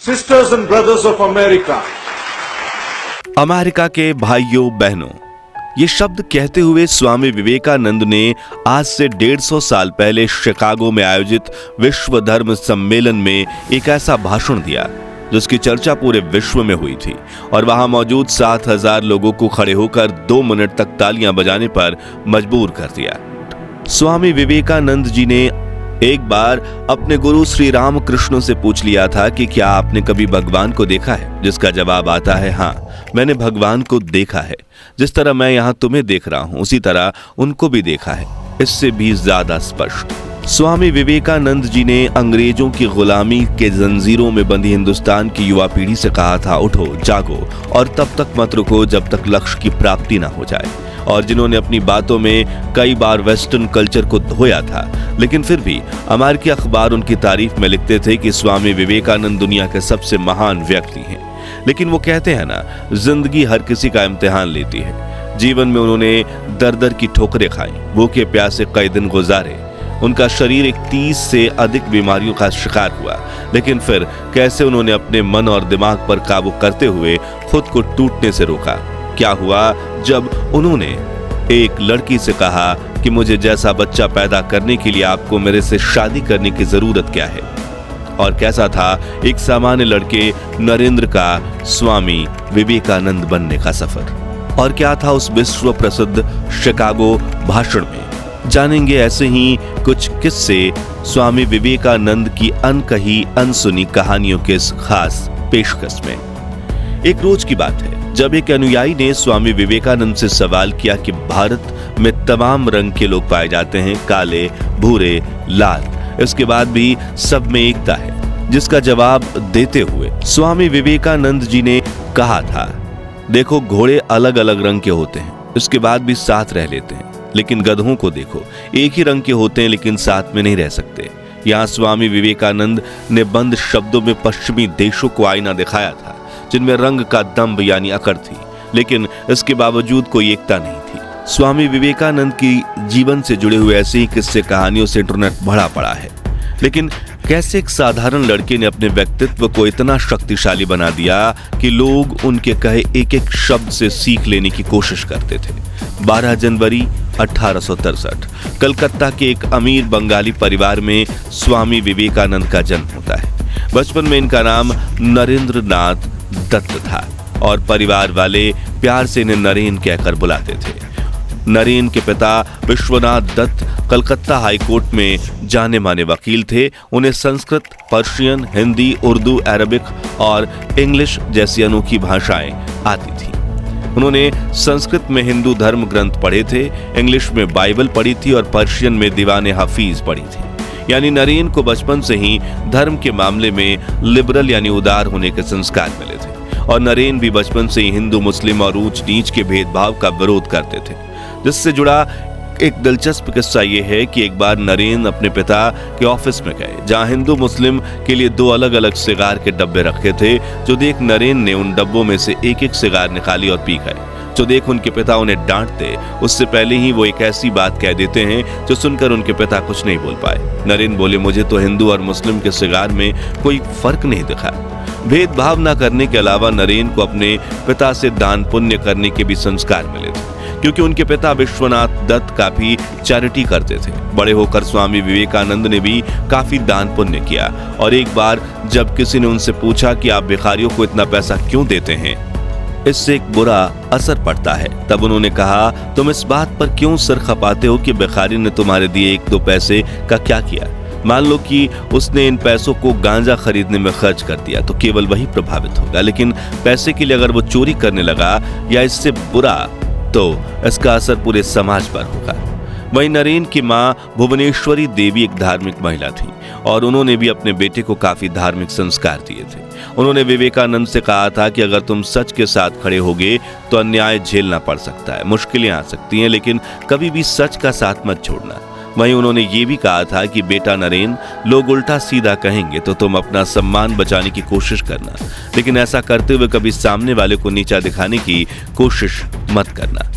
Sisters and brothers of America. America के भाइयों बहनों, ये शब्द कहते हुए स्वामी विवेकानंद ने आज से 150 साल पहले शिकागो में आयोजित विश्व धर्म सम्मेलन में एक ऐसा भाषण दिया जिसकी चर्चा पूरे विश्व में हुई थी और वहां मौजूद 7,000 लोगों को खड़े होकर 2 मिनट तक तालियां बजाने पर मजबूर कर दिया। स्वामी विवेकानंद जी ने एक बार अपने गुरु श्री रामकृष्ण से पूछ लिया था कि क्या आपने कभी भगवान को देखा है, जिसका जवाब आता है हाँ, मैंने भगवान को देखा है। जिस तरह मैं यहाँ तुम्हें देख रहा हूँ उसी तरह उनको भी देखा है, इससे भी ज्यादा स्पष्ट। स्वामी विवेकानंद जी ने अंग्रेजों की गुलामी के जंजीरों में बंधी हिंदुस्तान की युवा पीढ़ी से कहा था, उठो जागो और तब तक मत रुको जब तक लक्ष्य की प्राप्ति ना हो जाए। और जिन्होंने अपनी बातों में कई बार वेस्टर्न कल्चर को धोया था, लेकिन फिर भी अमेरिकी अखबार उनकी तारीफ में लिखते थे कि स्वामी विवेकानंद दुनिया के सबसे महान व्यक्ति हैं। लेकिन वो कहते हैं ना, जिंदगी हर किसी का इम्तिहान लेती है। जीवन में उन्होंने दर दर की ठोकरें खाई, भूखे प्यासे कई दिन गुजारे, उनका शरीर 30 से अधिक बीमारियों का शिकार हुआ, लेकिन फिर कैसे उन्होंने अपने मन और दिमाग पर काबू करते हुए खुद को टूटने से रोका। क्या हुआ जब उन्होंने एक लड़की से कहा कि मुझे जैसा बच्चा पैदा करने के लिए आपको मेरे से शादी करने की जरूरत क्या है। और कैसा था एक सामान्य लड़के नरेंद्र का स्वामी विवेकानंद बनने का सफर, और क्या था उस विश्व प्रसिद्ध शिकागो भाषण में। जानेंगे ऐसे ही कुछ किस्से स्वामी विवेकानंद की अनकही अनसुनी कहानियों के इस खास पेशकश में। एक रोज की बात है जब एक अनुयायी ने स्वामी विवेकानंद से सवाल किया कि भारत में तमाम रंग के लोग पाए जाते हैं, काले, भूरे, लाल, इसके बाद भी सब में एकता है, जिसका जवाब देते हुए स्वामी विवेकानंद जी ने कहा था, देखो घोड़े अलग अलग रंग के होते हैं, इसके बाद भी साथ रह लेते हैं, लेकिन गधों को देखो, एक ही रंग के होते हैं लेकिन साथ में नहीं रह सकते। यहाँ स्वामी विवेकानंद ने बंद शब्दों में पश्चिमी देशों को आईना दिखाया था जिनमें रंग का दंभ यानी अकड़ थी, लेकिन इसके बावजूद कोई एकता नहीं थी। स्वामी विवेकानंद की जीवन से जुड़े हुए ऐसे ही किस्से कहानियों से इंटरनेट भरा पड़ा है, लेकिन कैसे एक साधारण लड़के ने अपने व्यक्तित्व को इतना शक्तिशाली बना दिया कि लोग उनके कहे एक एक शब्द से सीख लेने की कोशिश करते थे। 12 जनवरी 1863 कलकत्ता के एक अमीर बंगाली परिवार में स्वामी विवेकानंद का जन्म होता है। बचपन में इनका नाम नरेंद्र नाथ दत्त था और परिवार वाले प्यार से इन्हें नरेन कहकर बुलाते थे। नरेन के पिता विश्वनाथ दत्त कलकत्ता हाई कोर्ट में जाने माने वकील थे। उन्हें संस्कृत, पर्शियन, हिंदी, उर्दू, अरबिक और इंग्लिश जैसी अनोखी भाषाएं आती थी। उन्होंने संस्कृत में हिंदू धर्म ग्रंथ पढ़े थे, इंग्लिश में बाइबल पढ़ी थी और पर्शियन में दीवाने हफीज पढ़ी थी। यानी नरेन को बचपन से ही धर्म के मामले में लिबरल यानी उदार होने के संस्कार मिले थे और नरेन भी बचपन से ही हिंदू, मुस्लिम और ऊंच नीच के भेदभाव का विरोध करते थे। जिससे जुड़ा एक दिलचस्प किस्सा ये है कि एक बार नरेन अपने पिता के ऑफिस में गए जहां हिंदू मुस्लिम के लिए 2 अलग अलग सिगार के डब्बे रखे थे। जो देख नरेन ने उन डब्बों में से एक एक सिगार निकाली और पी गए। जो देख उनके पिता उन्हें डांटते उससे पहले ही वो एक ऐसी बात कह देते हैं जो सुनकर उनके पिता कुछ नहीं बोल पाए। नरेन बोले, मुझे तो हिंदू और मुस्लिम के सिगार में कोई फर्क नहीं दिखा। भेदभाव न करने के अलावा नरेन को अपने पिता से दान पुण्य करने के भी संस्कार मिले थे, क्योंकि उनके पिता विश्वनाथ दत्त काफी चैरिटी करते थे। बड़े होकर स्वामी विवेकानंद ने भी काफी दान पुण्य किया और एक बार जब किसी ने उनसे पूछा कि आप भिखारियों को इतना पैसा क्यों देते हैं, इससे एक बुरा असर पड़ता है, तब उन्होंने कहा, तुम इस बात पर क्यों सर खपाते हो कि भिखारी ने तुम्हारे दिए 1-2 पैसे का क्या किया। मान लो कि उसने इन पैसों को गांजा खरीदने में खर्च कर दिया तो केवल वही प्रभावित होगा, लेकिन पैसे के लिए अगर वो चोरी करने लगा या इससे बुरा तो इसका असर पूरे समाज पर होगा। वहीं नरेन की मां भुवनेश्वरी देवी एक धार्मिक महिला थी और उन्होंने भी अपने बेटे को काफी धार्मिक संस्कार दिए थे। उन्होंने विवेकानंद से कहा था कि अगर तुम सच के साथ खड़े होगे तो अन्याय झेलना पड़ सकता है, मुश्किलें आ सकती हैं, लेकिन कभी भी सच का साथ मत छोड़ना। वहीं उन्होंने ये भी कहा था कि बेटा नरेन, लोग उल्टा सीधा कहेंगे तो तुम अपना सम्मान बचाने की कोशिश करना, लेकिन ऐसा करते हुए कभी सामने वाले को नीचा दिखाने की कोशिश मत करना।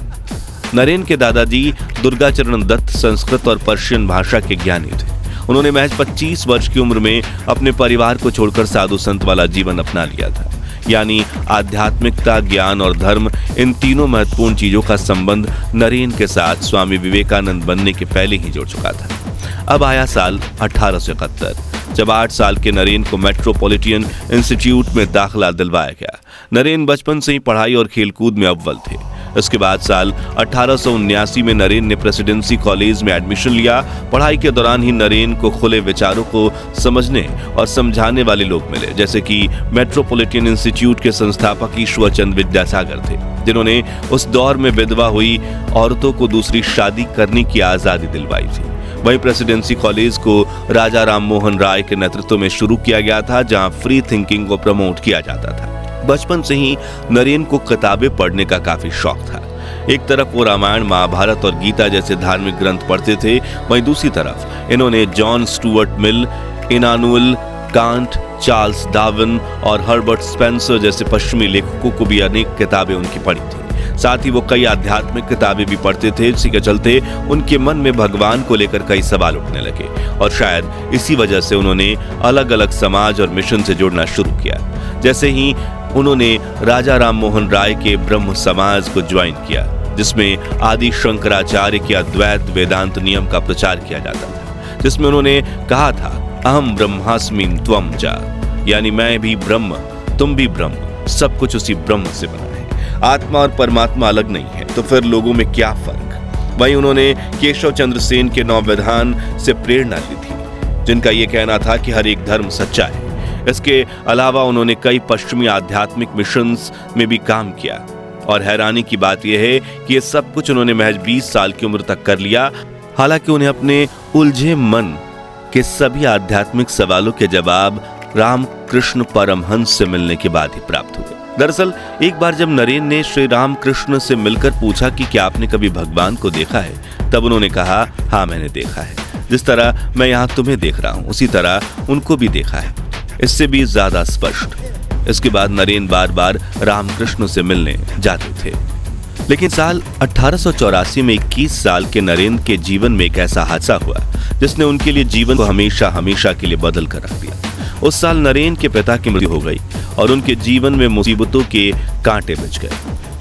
नरेन के दादाजी दुर्गाचरण दत्त संस्कृत और पर्शियन भाषा के ज्ञानी थे उन्होंने महज 25 वर्ष की उम्र में अपने परिवार को छोड़कर साधु संत वाला जीवन अपना लिया था। यानी आध्यात्मिकता, ज्ञान और धर्म, इन तीनों महत्वपूर्ण चीजों का संबंध नरेन के साथ स्वामी विवेकानंद बनने के पहले ही जुड़ चुका था। अब आया साल 1871, जब 8 साल के नरेन को मेट्रोपॉलिटन इंस्टीट्यूट में दाखिला दिलवाया गया। नरेन बचपन से ही पढ़ाई और खेलकूद में अव्वल थे। इसके बाद साल 1879 में नरेन ने प्रेसिडेंसी कॉलेज में एडमिशन लिया। पढ़ाई के दौरान ही नरेन को खुले विचारों को समझने और समझाने वाले लोग मिले, जैसे कि मेट्रोपॉलिटन इंस्टीट्यूट के संस्थापक ईश्वर चंद्र विद्यासागर थे, जिन्होंने उस दौर में विधवा हुई औरतों को दूसरी शादी करने की आजादी दिलवाई थी। वहीं प्रेसिडेंसी कॉलेज को राजा राम मोहन राय के नेतृत्व में शुरू किया गया था, जहां फ्री थिंकिंग को प्रमोट किया जाता था। बचपन से ही नरेन को किताबें पढ़ने का काफी शौक था। एक तरफ वो रामायण, महाभारत और गीता जैसे धार्मिक ग्रंथ पढ़ते थे, वहीं दूसरी तरफ इन्होंने John Stuart Mill, Immanuel Kant, Charles Darwin और हर्बर्ट स्पेंसर जैसे पश्चिमी लेखकों को भी अनेक किताबें उनकी पढ़ी थी। साथ ही वो कई आध्यात्मिक किताबें भी पढ़ते थे। इसी के चलते उनके मन में भगवान को लेकर कई सवाल उठने लगे और शायद इसी वजह से उन्होंने अलग अलग समाज और मिशन से जुड़ना शुरू किया। जैसे ही उन्होंने राजा राम मोहन राय के ब्रह्म समाज को ज्वाइन किया, जिसमें आदि शंकराचार्य के अद्वैत वेदांत नियम का प्रचार किया जाता था, जिसमें उन्होंने कहा था, अहम ब्रह्मास्मि त्वम च, यानी मैं भी ब्रह्म, तुम भी ब्रह्म, सब कुछ उसी ब्रह्म से बना है। आत्मा और परमात्मा अलग नहीं है, तो फिर लोगों में क्या फर्क। वहीं उन्होंने केशव चंद्र सेन के 9 विधान से प्रेरणा ली थी, जिनका यह कहना था कि हर एक धर्म सच्चा है। इसके अलावा उन्होंने कई पश्चिमी आध्यात्मिक मिशंस में भी काम किया और हैरानी की बात यह है कि ये सब कुछ उन्होंने महज 20 साल की उम्र तक कर लिया। हालांकि उन्हें अपने उलझे मन के सभी आध्यात्मिक सवालों के जवाब रामकृष्ण परमहंस से मिलने के बाद ही प्राप्त हुए। दरअसल एक बार जब नरेन ने श्री रामकृष्ण से मिलकर पूछा कि क्या आपने कभी भगवान को देखा है, तब उन्होंने कहा, हाँ मैंने देखा है। जिस तरह मैं यहाँ तुम्हें देख रहा हूँ, उसी तरह उनको भी देखा है, इससे भी ज्यादा स्पष्ट। इसके बाद नरेन बार बार रामकृष्ण से मिलने जाते थे। लेकिन साल 1884 में 21 साल के नरेन के जीवन में एक ऐसा हादसा हुआ जिसने उनके लिए जीवन को हमेशा हमेशा के लिए बदल कर रख दिया। उस साल नरेन के पिता की मृत्यु हो गई और उनके जीवन में मुसीबतों के कांटे बिछ गए,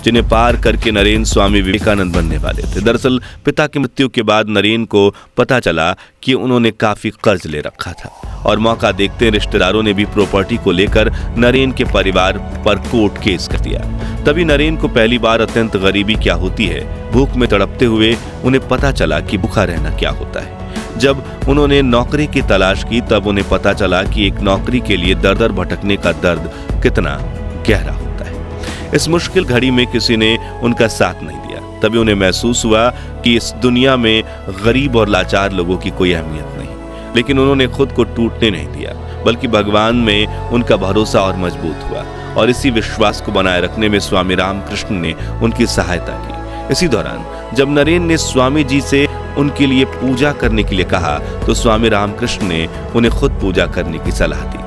जिन्हें पार करके नरेन स्वामी विवेकानंद बनने वाले थे। दरअसल पिता की मृत्यु के बाद नरेन को पता चला कि उन्होंने काफी कर्ज ले रखा था और मौका देखते रिश्तेदारों ने भी प्रॉपर्टी को लेकर नरेन के परिवार पर कोर्ट केस कर दिया। तभी नरेन को पहली बार अत्यंत गरीबी क्या होती है, भूख में तड़पते हुए उन्हें पता चला कि भूखा रहना क्या होता है। जब उन्होंने नौकरी की तलाश की, तब उन्हें पता चला कि एक नौकरी के लिए दर दर भटकने का दर्द कितना गहरा होता है। इस मुश्किल घड़ी में किसी ने उनका साथ नहीं दिया। तभी उन्हें महसूस हुआ कि इस दुनिया में गरीब और लाचार लोगों की कोई अहमियत नहीं। लेकिन उन्होंने खुद को टूटने नहीं दिया, बल्कि भगवान में उनका भरोसा और मजबूत हुआ और इसी विश्वास को बनाए रखने में स्वामी रामकृष्ण ने उनकी सहायता की। इसी दौरान जब नरेन ने स्वामी जी से उनके लिए पूजा करने के लिए कहा, तो स्वामी रामकृष्ण ने उन्हें खुद पूजा करने की सलाह दी।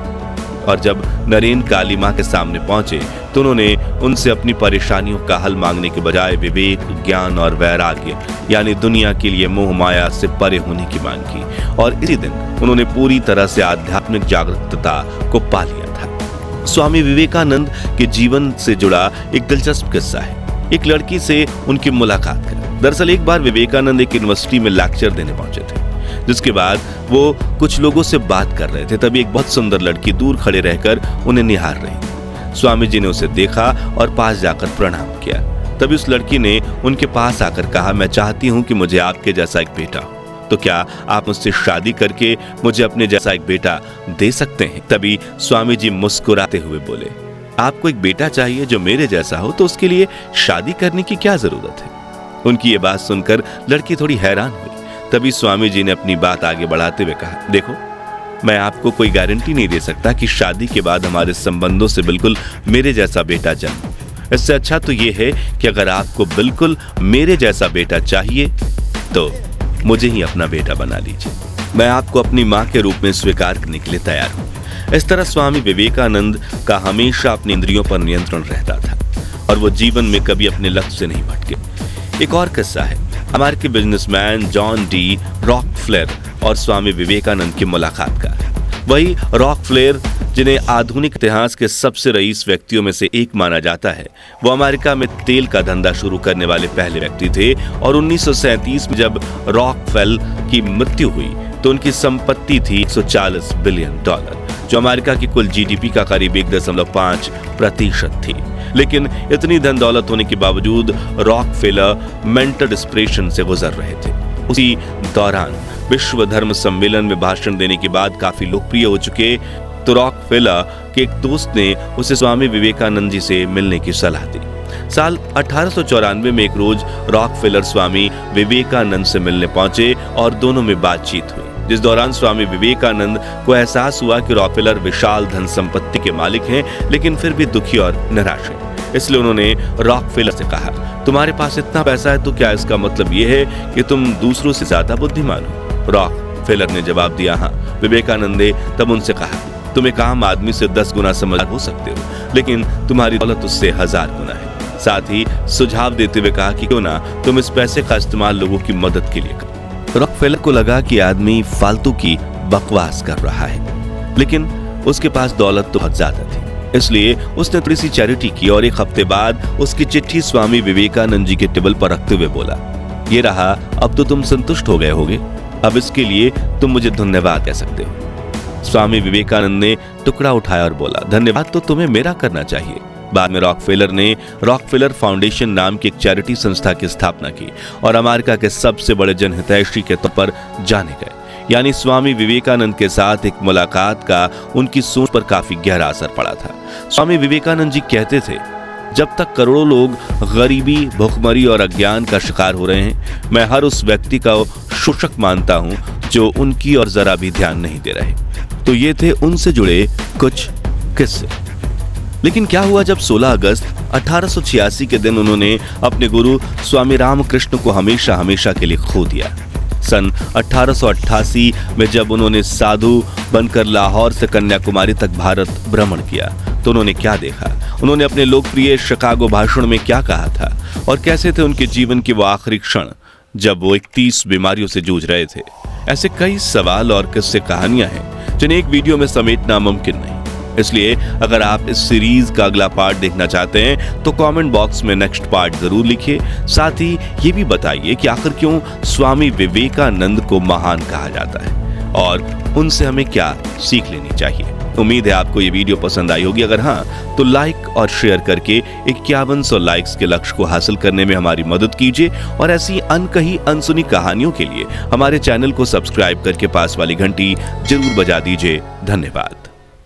और जब नरेन काली मां के सामने पहुंचे, तो उन्होंने उनसे अपनी परेशानियों का हल मांगने के बजाय विवेक, ज्ञान और वैराग्य, यानी दुनिया के लिए मोह माया से परे होने की मांग की। और इसी दिन उन्होंने पूरी तरह से आध्यात्मिक जागरूकता को पा लिया था। स्वामी विवेकानंद के जीवन से जुड़ा एक दिलचस्प किस्सा है। एक लड़की से उनकी मुलाकात करें। दरअसल एक बार विवेकानंद एक यूनिवर्सिटी में लेक्चर देने पहुंचे थे, जिसके बाद वो कुछ लोगों से बात कर रहे थे। तभी एक बहुत सुंदर लड़की दूर खड़े रहकर उन्हें निहार रही थी। स्वामी जी ने उसे देखा और पास जाकर प्रणाम किया। तभी उस लड़की ने उनके पास आकर कहा, मैं चाहती हूं कि मुझे आपके जैसा एक बेटा हो, तो क्या आप मुझसे शादी करके मुझे अपने जैसा एक बेटा दे सकते हैं? तभी स्वामी जी मुस्कुराते हुए बोले, आपको एक बेटा चाहिए जो मेरे जैसा हो, तो उसके लिए शादी करने की क्या जरूरत है? उनकी ये बात सुनकर लड़की थोड़ी हैरान हुई। तभी स्वामी जी ने अपनी बात आगे बढ़ाते हुए कहा, देखो, मैं आपको कोई गारंटी नहीं दे सकता कि शादी के बाद हमारे संबंधों से बिल्कुल मेरे जैसा बेटा जन्मे। इससे अच्छा तो ये है कि अगर आपको बिल्कुल मेरे जैसा बेटा चाहिए, तो मुझे ही अपना बेटा बना लीजिए। मैं आपको अपनी माँ के रूप में स्वीकार करने के लिए तैयार हूँ। इस तरह स्वामी विवेकानंद का हमेशा अपनी इंद्रियों पर नियंत्रण रहता था और वो जीवन में कभी अपने लक्ष्य से नहीं भटके। एक और किस्सा है। अमेरिकी बिजनेसमैन जॉन डी रॉकफेलर और स्वामी विवेकानंद की मुलाकात का। वही रॉकफेलर, जिन्हें आधुनिक इतिहास के सबसे रईस व्यक्तियों में से एक माना जाता है, वो अमेरिका में तेल का धंधा शुरू करने वाले पहले व्यक्ति थे और 1937 में जब रॉकफेलर की मृत्यु हुई तो उनकी संपत्ति थी $140 बिलियन, जो अमेरिका की कुल जीडीपी का करीब 1.5% थी। लेकिन इतनी धन दौलत होने के बावजूद रॉकफेलर मेंटल डिप्रेशन से गुजर रहे थे। उसी दौरान विश्व धर्म सम्मेलन में भाषण देने के बाद काफी लोकप्रिय हो चुके तो रॉकफेलर के एक दोस्त ने उसे स्वामी विवेकानंद जी से मिलने की सलाह दी। साल 1894 में एक रोज रॉकफेलर स्वामी विवेकानंद से मिलने पहुंचे और दोनों में बातचीत हुई, जिस दौरान स्वामी विवेकानंद को एहसास हुआ कि रॉकफेलर विशाल धन संपत्ति के मालिक हैं, लेकिन फिर भी दुखी और निराश हैं। इसलिए उन्होंने रॉकफेलर से कहा, तुम्हारे पास इतना पैसा है तो क्या इसका मतलब यह है कि तुम दूसरों से ज्यादा बुद्धिमान हो? रॉकफेलर ने जवाब दिया, हाँ। विवेकानंद ने तब उनसे कहा, तुम एक आम आदमी से 10 गुना समझदार हो सकते हो, लेकिन तुम्हारी दौलत उससे 1000 गुना है। साथ ही सुझाव देते हुए कहा कि क्यों ना तुम इस पैसे का इस्तेमाल लोगों की मदद के लिए करो। रॉकफेलर को लगा कि आदमी फालतू की बकवास कर रहा है, लेकिन उसके पास दौलत तो बहुत ज्यादा थी, इसलिए उसने थोड़ी सी चैरिटी की और एक हफ्ते बाद उसकी चिट्ठी स्वामी विवेकानंद जी के टेबल पर रखते हुए बोला, ये रहा, अब तो तुम संतुष्ट हो गए होगे, अब इसके लिए तुम मुझे धन्यवाद कह सकते हो। स्वामी विवेकानंद ने टुकड़ा उठाया और बोला, धन्यवाद तो तुम्हें मेरा करना चाहिए। बाद में रॉकफेलर ने रॉकफेलर फाउंडेशन नाम की एक चैरिटी संस्था की स्थापना की और अमेरिका के सबसे बड़े जनहितैषी के तौर पर जाने गए। यानी स्वामी विवेकानंद के साथ एक मुलाकात का उनकी सोच पर काफी गहरा असर पड़ा था। स्वामी विवेकानंद जी कहते थे, जब तक करोड़ों लोग गरीबी, भुखमरी और अज्ञान का शिकार हो रहे हैं, मैं हर उस व्यक्ति का शोषक मानता हूं जो उनकी और जरा भी ध्यान नहीं दे रहे। तो ये थे उनसे जुड़े कुछ किस्से। लेकिन क्या हुआ जब 16 अगस्त 1886 के दिन उन्होंने अपने गुरु स्वामी रामकृष्ण को हमेशा हमेशा के लिए खो दिया। सन 1888 में जब उन्होंने साधु बनकर लाहौर से कन्याकुमारी तक भारत भ्रमण किया तो उन्होंने क्या देखा, उन्होंने अपने लोकप्रिय शिकागो भाषण में क्या कहा था और कैसे थे उनके जीवन के वो आखिरी क्षण जब वो 31 बीमारियों से जूझ रहे थे। ऐसे कई सवाल और किस्से कहानियां हैं जिन्हें एक वीडियो में समेटना मुमकिन नहीं। इसलिए अगर आप इस सीरीज का अगला पार्ट देखना चाहते हैं तो कमेंट बॉक्स में नेक्स्ट पार्ट जरूर लिखिए। साथ ही ये भी बताइए कि आखिर क्यों स्वामी विवेकानंद को महान कहा जाता है और उनसे हमें क्या सीख लेनी चाहिए। उम्मीद है आपको ये वीडियो पसंद आई होगी। अगर हाँ तो लाइक और शेयर करके 5100 लाइक्स के लक्ष्य को हासिल करने में हमारी मदद कीजिए और ऐसी अनकही अनसुनी कहानियों के लिए हमारे चैनल को सब्सक्राइब करके पास वाली घंटी जरूर बजा दीजिए। धन्यवाद।